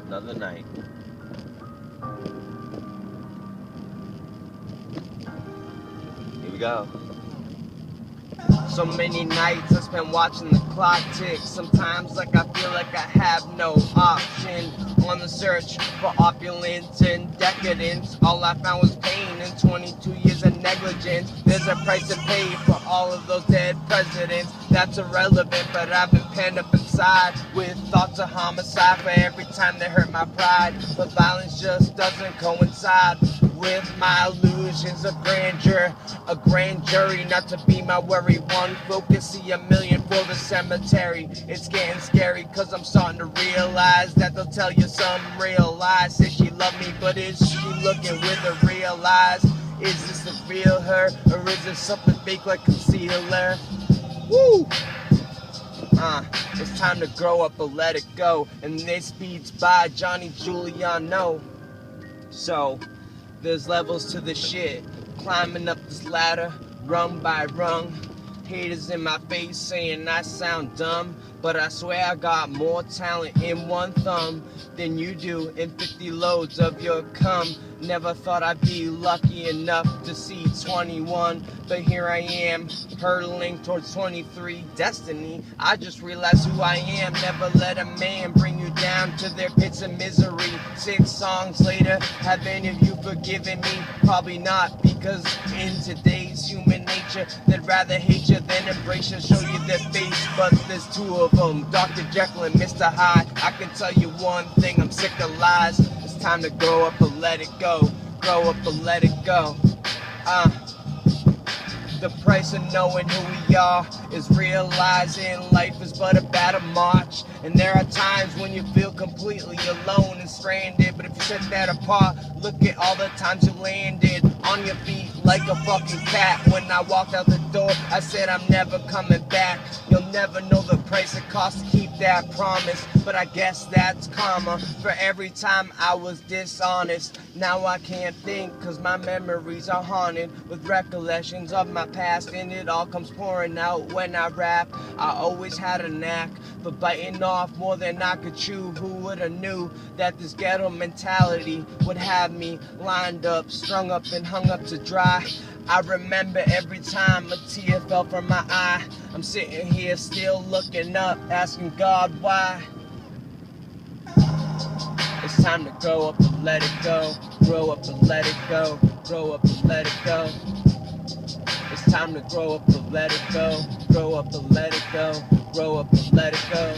Another night. Here we go. So many nights I spent watching the clock tick. Sometimes like I feel like I have no option. On the search for opulence and decadence, all I found was pain and 22 years of negligence. There's a price to pay for all of those dead presidents. That's irrelevant, but I've been penned up inside with thoughts of homicide for every time they hurt my pride. But violence just doesn't coincide with my illusions of grandeur. A grand jury, not to be my worry. One focus, see a million for the cemetery. It's getting scary, cause I'm starting to realize that they'll tell you some real lies. Say she loved me, but is she looking with her real eyes? Is this the real her, or is it something fake like concealer? Woo! It's time to grow up or let it go. And this beats by Johnny Giuliano. So there's levels to the shit. Climbing up this ladder, rung by rung. Haters in my face saying I sound dumb, but I swear I got more talent in one thumb than you do in 50 loads of your cum. Never thought I'd be lucky enough to see 21, but here I am, hurtling towards 23. Destiny, I just realized who I am. Never let a man bring you down to their pits of misery. 6 songs later, have any of you forgiven me? Probably not, because in today's human nature, they'd rather hate you than embrace you, show you their face. But there's 2 of them, Dr. Jekyll and Mr. Hyde. I can tell you one thing, I'm sick of lies. It's time to grow up and let it go. Grow up and let it go. The price of knowing who we are is realizing life is but a battle march. And there are times when you feel completely alone and stranded. But if you set that apart, look at all the times you landed on your feet like a fucking cat. When I walked out the door, I said I'm never coming back. You'll never know the price it costs to keep that promise. But I guess that's karma for every time I was dishonest. Now I can't think, cause my memories are haunted with recollections of my past, and it all comes pouring out when I rap. I always had a knack for biting off more than I could chew. Who would've knew that this ghetto mentality would have me lined up, strung up and hung up to dry? I remember every time a tear fell from my eye. I'm sitting here still looking up, asking God why. It's time to grow up and let it go. Grow up and let it go. Grow up and let it go. It's time to grow up and let it go. Grow up and let it go. Grow up and let it go.